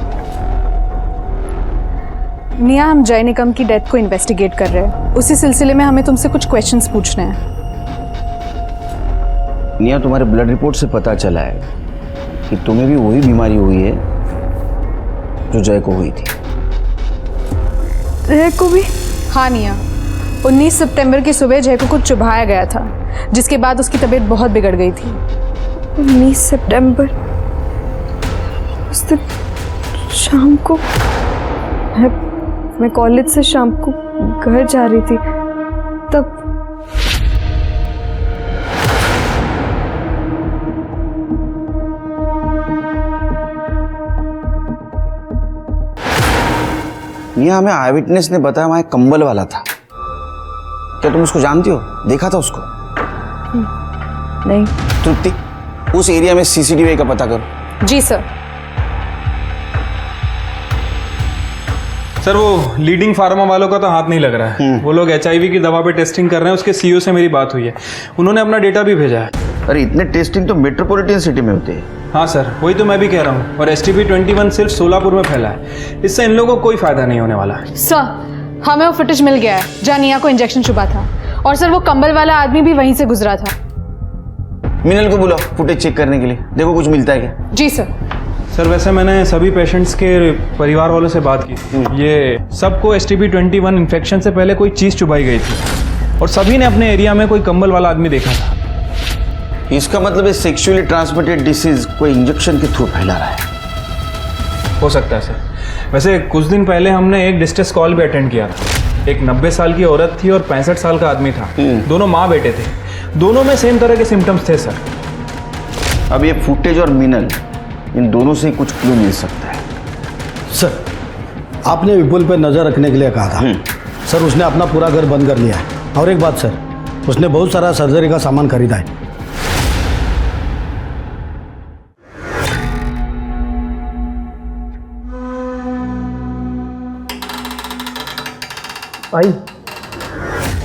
निया, हम जय निकम की डेथ को इन्वेस्टिगेट कर रहे हैं। उसी सिलसिले में हमें तुमसे कुछ क्वेश्चंस पूछने हैं। निया, तुम्हारे ब्लड रिपोर्ट से पता चला है कि तुम्हें भी वही बीमारी हुई है जो जय को हुई थी। जय को भी? हाँ निया, 19 सितंबर की सुबह जय को कुछ चुभाया गया था, जिसके बाद उसकी तबीयत बहुत बिगड़ गई थी। 19 सितंबर, उस दिन शाम को मैं कॉलेज से शाम को घर जा रही थी, तब निया, हमें आई विटनेस ने बताया वहां एक कंबल वाला था। क्या तुम उसको जानती हो? देखा था उसको? नहीं। तृप्ति, उस एरिया में CCTV का पता करो। जी सर। सर वो लीडिंग फार्मा वालों का तो हाथ नहीं लग रहा है। वो लोग HIV की दवा पे टेस्टिंग कर रहे हैं। उसके CEO से मेरी बात हुई है, उन्होंने अपना डेटा भी भेजा है। अरे इतने टेस्टिंग तो मेट्रोपॉलिटन सिटी में होते हैं। हाँ सर, वही तो मैं भी कह रहा हूँ। और STP-21 सिर्फ सोलापुर में फैला है। इससे इन लोगों को कोई फायदा नहीं होने वाला। सर, हमें वो फुटेज मिल गया है जहाँ निया को इंजेक्शन छुपा था, और सर वो कंबल वाला आदमी भी वहीं से गुजरा था। मिनल को बुलाओ फुटेज चेक करने के लिए, देखो कुछ मिलता है क्या। जी सर। सर वैसे मैंने सभी पेशेंट्स के परिवार वालों से बात की। ये सबको STP-21 इन्फेक्शन से पहले कोई चीज़ चुभाई गई थी, और सभी ने अपने एरिया में कोई कंबल वाला आदमी देखा था। इसका मतलब है सेक्सुअली ट्रांसमिटेड डिसीज कोई इंजेक्शन के थ्रू फैला रहा है। हो सकता है सर। वैसे कुछ दिन पहले हमने एक डिस्ट्रेस कॉल भी अटेंड किया था। एक 90 साल की औरत थी और 65 साल का आदमी था। दोनों माँ बेटे थे, दोनों में सेम तरह के सिम्टम्स थे सर। अब ये फुटेज और मिनल, इन दोनों से कुछ क्लू मिल सकता है। सर, आपने विपुल पे नज़र रखने के लिए कहा था। सर उसने अपना पूरा घर बंद कर लिया है। और एक बात सर, उसने बहुत सारा सर्जरी का सामान खरीदा है। आई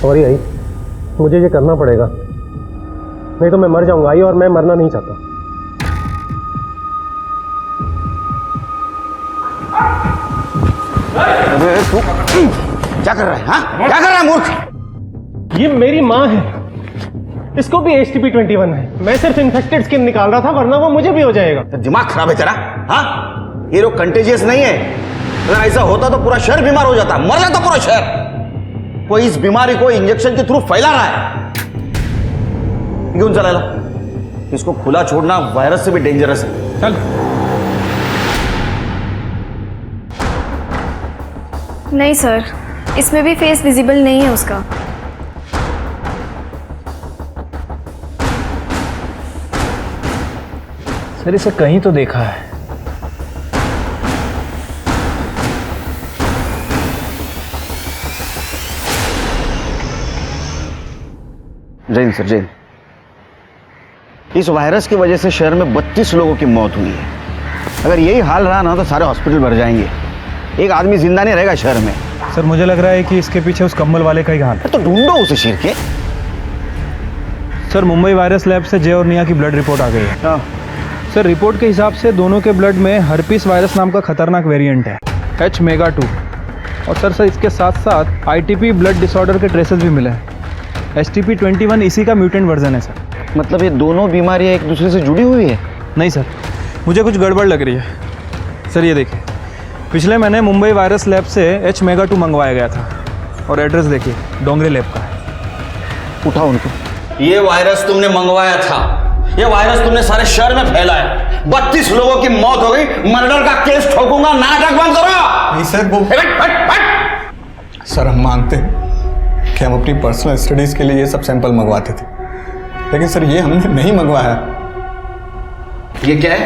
सॉरी आई, मुझे ये करना पड़ेगा, नहीं तो मैं मर जाऊंगा आई, और मैं मरना नहीं चाहता। तू क्या कर रहा है? हाँ, क्या कर रहा है मूर्ख? ये मेरी माँ है, इसको भी STP-21 है। मैं सिर्फ इन्फेक्टेड स्किन निकाल रहा था, वरना वो मुझे भी हो जाएगा। दिमाग खराब है तेरा? हाँ, ये रोग कंटेजियस नहीं है। अगर ऐसा होता तो पूरा शहर बीमार हो जाता, मर जाता पूरा शहर। कोई इस बीमारी को इंजेक्शन के थ्रू फैला रहा है। क्यों चला? इसको खुला छोड़ना वायरस से भी डेंजरस है। चल। नहीं सर, इसमें भी फेस विजिबल नहीं है उसका। सर इसे कहीं तो देखा है। जैन सर, जैन, इस वायरस की वजह से शहर में 32 लोगों की मौत हुई है। अगर यही हाल रहा ना तो सारे हॉस्पिटल भर जाएंगे, एक आदमी जिंदा नहीं रहेगा शहर में। सर मुझे लग रहा है कि इसके पीछे उस कंबल वाले का ही हाथ है। तो ढूंढो उसे शिर के। सर मुंबई वायरस लैब से जय और निया की ब्लड रिपोर्ट आ गई है। सर रिपोर्ट के हिसाब से दोनों के ब्लड में हर्पीस वायरस नाम का खतरनाक वेरिएंट है, H-MEGA-2। और सर इसके साथ साथ ITP ब्लड डिसऑर्डर के ट्रेसेस भी मिले हैं। STP-21 इसी का म्यूटेंट वर्जन है सर। मतलब ये दोनों बीमारियां एक दूसरे से जुड़ी हुई है? नहीं सर, मुझे कुछ गड़बड़ लग रही है। सर ये देखिए, पिछले महीने मुंबई वायरस लैब से H-MEGA-2 मंगवाया गया था, और एड्रेस देखिए डोंगरे लैब का है। उठाओ उनको। ये वायरस तुमने मंगवाया था, ये वायरस तुमने सारे शहर में फैला है। 32 लोगों की मौत हो गई, मर्डर का केस ठोकूंगा, नाटक बंद करो। नहीं सर, वो सर हम मानते हैं कि हम अपनी पर्सनल स्टडीज के लिए ये सब सैंपल मंगवाते थे, लेकिन सर ये हमने नहीं मंगवाया। ये क्या है?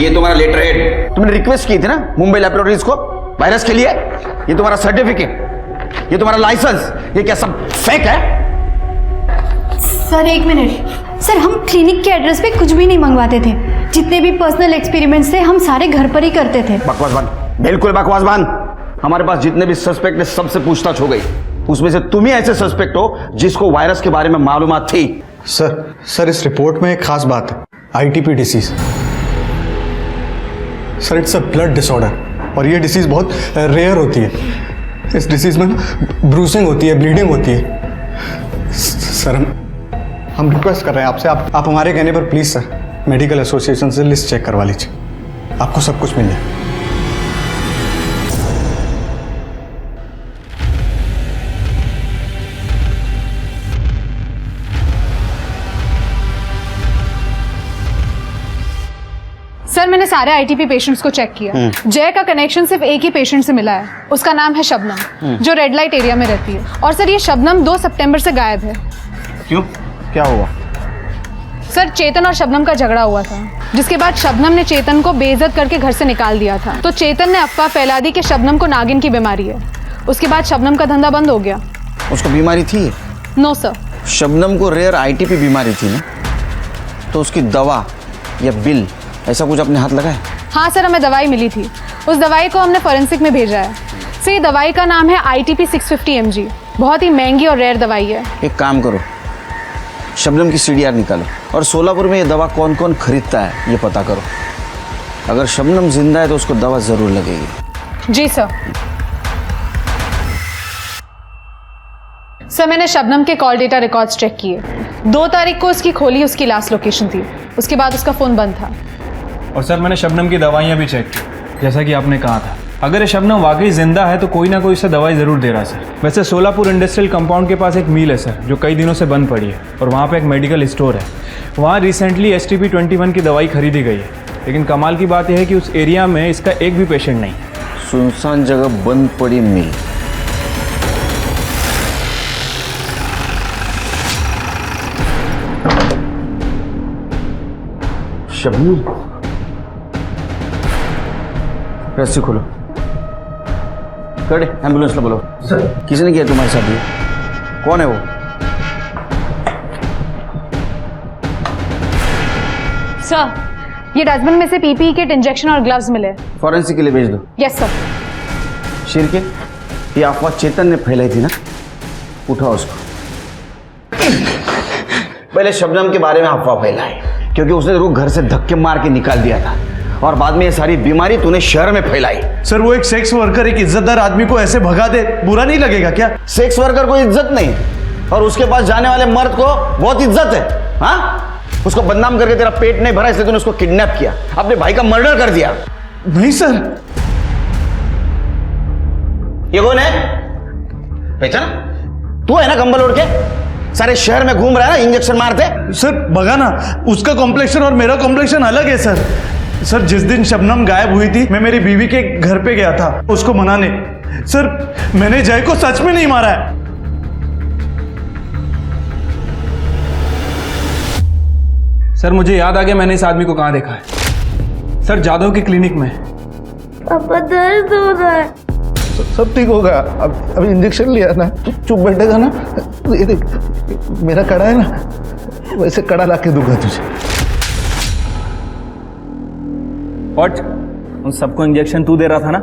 ये तुम्हारा लेटर हेड, तुमने रिक्वेस्ट की थी ना मुंबई लैबोरेटरीज को वायरस के लिए। ये तुम्हारा सर्टिफिकेट, ये तुम्हारा लाइसेंस, ये क्या सब फेक है? सर एक मिनट सर, हम क्लिनिक के एड्रेस पे कुछ भी नहीं मंगवाते थे। जितने भी पर्सनल एक्सपेरिमेंट्स थे हम सारे घर पर ही करते थे। बकवास बंद, बिल्कुल बकवास बंद। हमारे पास जितने भी सस्पेक्ट है सबसे पूछताछ हो गई, उसमें से तुम ही ऐसे सस्पेक्ट हो जिसको वायरस के बारे में मालूमात थी। सर इस रिपोर्ट में एक खास बात है, ITP disease. Sir it's a blood disorder और ये डिसीज बहुत रेयर होती है। इस डिसीज में ब्रूसिंग होती है, ब्लीडिंग होती है। सर हम रिक्वेस्ट कर रहे हैं आपसे, आप हमारे कहने पर प्लीज़ सर मेडिकल एसोसिएशन से लिस्ट चेक करवा लीजिए, आपको सब कुछ मिल जाए। सर मैंने सारे आईटीपी पेशेंट्स को चेक किया। जय का कनेक्शन सिर्फ एक ही पेशेंट से मिला है, उसका नाम है शबनम, जो रेड लाइट एरिया में रहती है। और सर ये शबनम 2 सितंबर से गायब है। क्यों, क्या हुआ? सर चेतन और शबनम का झगड़ा हुआ था, जिसके बाद शबनम ने चेतन को बेइज्जत करके घर से निकाल दिया था। तो चेतन ने अफवाह फैला दी कि शबनम को नागिन की बीमारी है। उसके बाद शबनम का धंधा बंद हो गया। उसको बीमारी थी? No sir. शबनम को रेयर आईटीपी बीमारी थी ना, तो उसकी दवा या बिल ऐसा कुछ अपने हाथ लगाए? हाँ सर, हमें दवाई मिली थी। उस दवाई को हमने फॉरेंसिक में भेजा है। सर ये दवाई का नाम है ITP 650 mg, बहुत ही महंगी और रेयर दवाई है। एक काम करो, शबनम की CDR निकालो और सोलापुर में ये दवा कौन कौन खरीदता है ये पता करो। अगर शबनम जिंदा है तो उसको दवा जरूर लगेगी। जी सर। सर मैंने शबनम के कॉल डेटा रिकॉर्ड्स चेक किए। 2 तारीख को उसकी खोली उसकी लास्ट लोकेशन थी, उसके बाद उसका फ़ोन बंद था। और सर मैंने शबनम की दवाइयाँ भी चेक की, जैसा कि आपने कहा था। अगर ये शबनम वाकई जिंदा है तो कोई ना कोई इसे दवाई ज़रूर दे रहा है सर। वैसे सोलापुर इंडस्ट्रियल कंपाउंड के पास एक मिल है सर, जो कई दिनों से बंद पड़ी है, और वहाँ पे एक मेडिकल स्टोर है। वहाँ रिसेंटली STP-21 की दवाई खरीदी गई है, लेकिन कमाल की बात यह है कि उस एरिया में इसका एक भी पेशेंट नहीं। सुनसान जगह बंद पड़ी मिल। शबनम, रस्सी खोलो, कर एम्बुलेंस ला बोलो। सर किसने किया तुम्हारे साथ ये? कौन है वो? सर ये डस्टबिन में से PPE किट, इंजेक्शन और ग्लव्स मिले। फॉरेंसिक के लिए भेज दो। Yes sir. शेर के, ये अफवाह चेतन ने फैलाई थी ना, उठाओ उसको। पहले शबनम के बारे में अफवाह फैलाई क्योंकि उसने रुक घर से धक्के मार के निकाल दिया था, और बाद में ये सारी बीमारी तूने शहर में फैलाई। सर वो एक सेक्स वर्कर एक इज्जतदार आदमी को ऐसे भगा दे, बुरा नहीं लगेगा क्या? सेक्स वर्कर को इज्जत नहीं, और उसके पास जाने वाले मर्द को बहुत इज्जत है। हाँ, उसको बदनाम करके तेरा पेट नहीं भरा, इसलिए तूने उसको किडनैप किया, अपने भाई का मर्डर कर दिया। नहीं सर। ये कौन है? पहचाना? तू है ना कंबल ओढ़ के सारे शहर में घूम रहा है ना, इंजेक्शन मारते? सर बगा ना, उसका कॉम्प्लेक्शन और मेरा कॉम्प्लेक्शन अलग है सर। सर जिस दिन शबनम गायब हुई थी, मैं मेरी बीवी के घर पे गया था उसको मनाने। सर मैंने जय को सच में नहीं मारा है। सर मुझे याद आ गया, मैंने इस आदमी को कहाँ देखा है। सर जादव की क्लिनिक में। पापा दर्द हो रहा है। सब ठीक होगा, अब इंजेक्शन लिया ना, चुप बैठेगा ना। ये देख, मेरा कड़ा है ना, वैसे कड़ा ला के दूंगा तुझे। और उन सबको इंजेक्शन तू दे रहा था ना?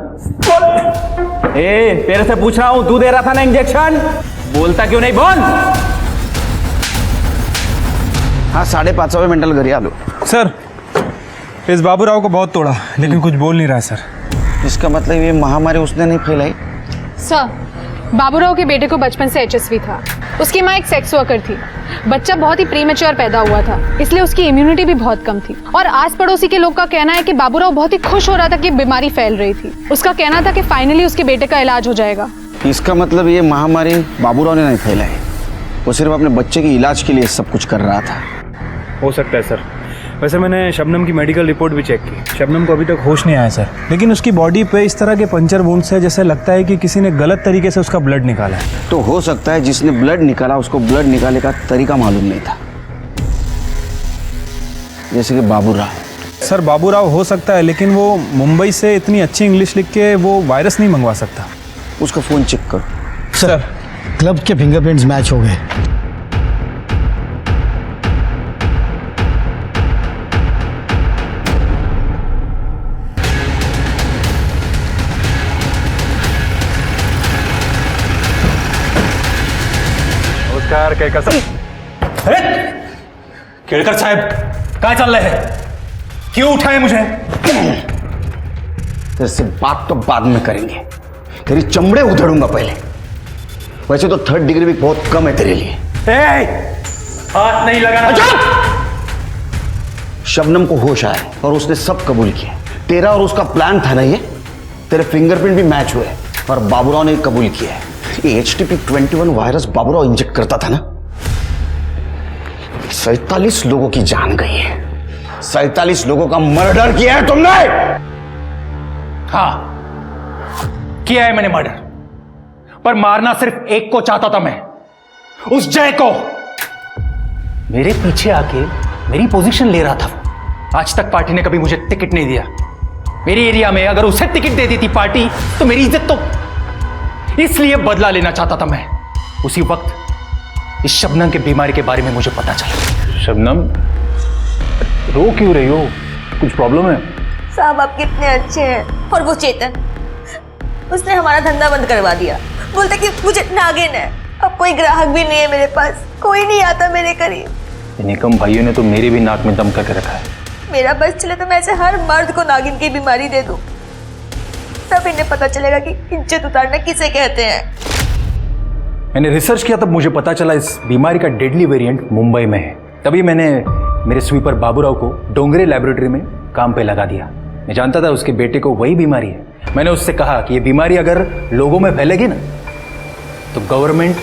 तेरे से पूछ रहा हूं, तू दे रहा था ना इंजेक्शन? बोलता क्यों नहीं, बोल। हाँ 5:30 मेंटल घरी आलो। सर इस बाबूराव को बहुत तोड़ा, लेकिन कुछ बोल नहीं रहा है सर। इसका मतलब ये महामारी उसने नहीं फैलाई? सर बाबूराव के बेटे को बचपन से HSV था। उसकी माँ एक सेक्स वर्कर थी। बच्चा बहुत ही प्रीमेच्योर पैदा हुआ था, इसलिए उसकी इम्यूनिटी भी बहुत कम थी। और आस पड़ोसी के लोग का कहना है कि बाबूराव बहुत ही खुश हो रहा था कि बीमारी फैल रही थी। उसका कहना था कि फाइनली उसके बेटे का इलाज हो जाएगा। इसका मतलब ये महामारी बाबूराव ने नहीं फैलाई, वो सिर्फ अपने बच्चे के इलाज के लिए सब कुछ कर रहा था। हो सकता है सर। वैसे मैंने शबनम की मेडिकल रिपोर्ट भी चेक की। शबनम को अभी तक होश नहीं आया सर, लेकिन उसकी बॉडी पे इस तरह के पंचर वुंड्स है, जैसे लगता है कि किसी ने गलत तरीके से उसका ब्लड निकाला है। तो हो सकता है जिसने ब्लड निकाला उसको ब्लड निकालने का तरीका मालूम नहीं था। जैसे कि बाबूराव। सर बाबूराव हो सकता है, लेकिन वो मुंबई से इतनी अच्छी इंग्लिश लिख के वो वायरस नहीं मंगवा सकता। उसका फ़ोन चेक करो। सर क्लब के फिंगरप्रिंट्स मैच हो गए। नमस्कार केळकर साहब। केळकर साहब क्या चल रहा है? क्यों उठाए मुझे? तेरे से बात तो बाद में करेंगे, तेरी चमड़े उधेड़ूंगा पहले। वैसे तो 3rd डिग्री भी बहुत कम है तेरे लिए। हाथ नहीं लगाना। शबनम को होश आया और उसने सब कबूल किया। तेरा और उसका प्लान था ना ये। तेरे फिंगरप्रिंट भी मैच हुए और बाबूराव ने कबूल किया है। ये HTP-21 वायरस बाबूराव इंजेक्ट करता था ना। 47 लोगों की जान गई है। 47 लोगों का मर्डर किया है तुमने। हाँ, किया है मैंने मर्डर, पर मारना सिर्फ एक को चाहता था मैं, उस जय को। मेरे पीछे आके मेरी पोजीशन ले रहा था वो। आज तक पार्टी ने कभी मुझे टिकट नहीं दिया। मेरे एरिया में अगर उसे टिकट दे देती पार्टी तो मेरी इज्जत तो, इसलिए बदला लेना चाहता था मैं। उसी वक्त इस शबनम के बीमारी के बारे में मुझे पता चला। शबनम, रो क्यों रही हो? कुछ प्रॉब्लम है? साहब आप कितने अच्छे हैं। और वो चेतन, उसने हमारा धंधा बंद करवा दिया। बोलता कि मुझे नागिन है। अब कोई ग्राहक भी नहीं है मेरे पास, कोई नहीं आता मेरे करीब। निकम भाइयों ने तो मेरे भी नाक में दम करके रखा है। मेरा बस चले तो मैं ऐसे हर मर्द को नागिन की बीमारी दे दूं, तब इन्हें पता चलेगा कि इज्जत उतारना किसे कहते हैं। मैंने रिसर्च किया, तब मुझे पता चला इस बीमारी का डेडली वेरिएंट मुंबई में है। तभी मैंने मेरे स्वीपर बाबूराव को डोंगरे लैबोरेटरी में काम पे लगा दिया। मैं जानता था उसके बेटे को वही बीमारी है। मैंने उससे कहा कि ये बीमारी अगर लोगों में फैलेगी ना तो गवर्नमेंट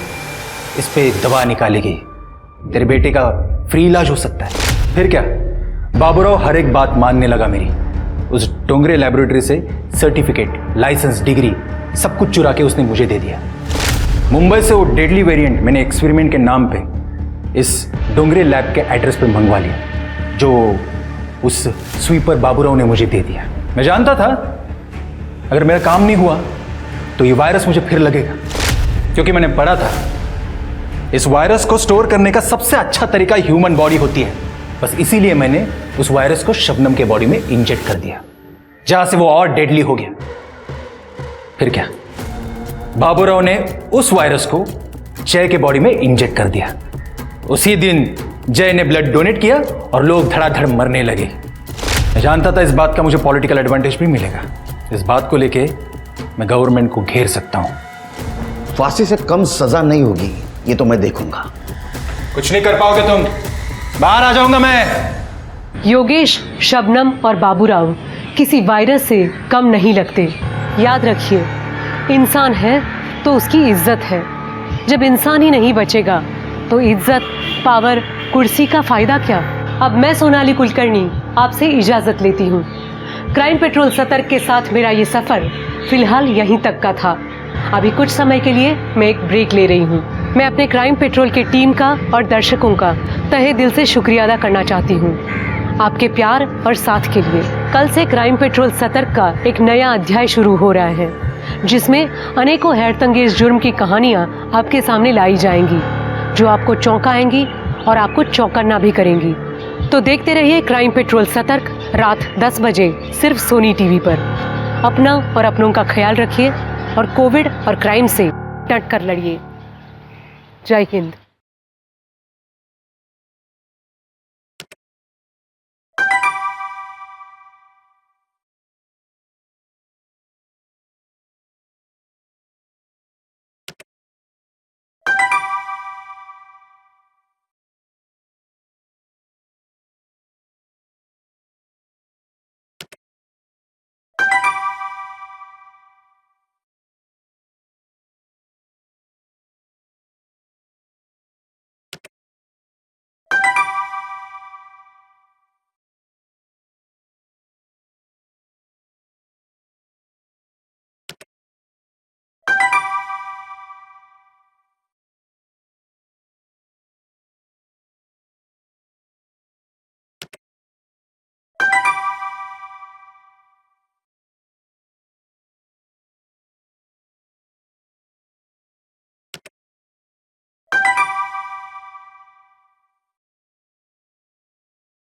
इस पे दवा निकालेगी, तेरे बेटे का फ्री इलाज हो सकता है। फिर क्या, बाबूराव हर एक बात मानने लगा मेरी। उस डोंगरे लैबोरेटरी से सर्टिफिकेट, लाइसेंस, डिग्री सब कुछ चुरा के उसने मुझे दे दिया। मुंबई से वो डेडली वेरिएंट मैंने एक्सपेरिमेंट के नाम पे इस डोंगरे लैब के एड्रेस पे मंगवा लिया, जो उस स्वीपर बाबूराव ने मुझे दे दिया। मैं जानता था अगर मेरा काम नहीं हुआ तो ये वायरस मुझे फिर लगेगा, क्योंकि मैंने पढ़ा था इस वायरस को स्टोर करने का सबसे अच्छा तरीका ह्यूमन बॉडी होती है। बस इसीलिए मैंने उस वायरस को शबनम के बॉडी में इंजेक्ट कर दिया, जहां से वो और डेडली हो गया। फिर क्या, बाबूराव ने उस वायरस को जय के बॉडी में इंजेक्ट कर दिया। उसी दिन जय ने ब्लड डोनेट किया और लोग धड़ाधड़ मरने लगे। मैं जानता था इस बात का मुझे पॉलिटिकल एडवांटेज भी मिलेगा। इस बात को लेके मैं गवर्नमेंट को घेर सकता हूं। फांसी से कम सजा नहीं होगी, ये तो मैं देखूंगा। कुछ नहीं कर पाओगे तुम, बाहर आ जाऊंगा मैं। योगेश, शबनम और बाबूराव किसी वायरस से कम नहीं लगते। याद रखिए, इंसान है तो उसकी इज्जत है। जब इंसान ही नहीं बचेगा तो इज्जत, पावर, कुर्सी का फायदा क्या। अब मैं सोनाली कुलकर्णी आपसे इजाज़त लेती हूँ। क्राइम पेट्रोल सतर्क के साथ मेरा ये सफ़र फिलहाल यहीं तक का था। अभी कुछ समय के लिए मैं एक ब्रेक ले रही हूँ। मैं अपने क्राइम पेट्रोल की टीम का और दर्शकों का तहे दिल से शुक्रिया अदा करना चाहती हूँ आपके प्यार और साथ के लिए। कल से क्राइम पेट्रोल सतर्क का एक नया अध्याय शुरू हो रहा है, जिसमें अनेकों हैरतअंगेज जुर्म की कहानियाँ आपके सामने लाई जाएंगी, जो आपको चौंकाएंगी और आपको चौंकना भी करेंगी। तो देखते रहिए क्राइम पेट्रोल सतर्क, रात 10 बजे सिर्फ सोनी टीवी पर। अपना और अपनों का ख्याल रखिए और कोविड और क्राइम से डट कर लड़िए। जय हिंद।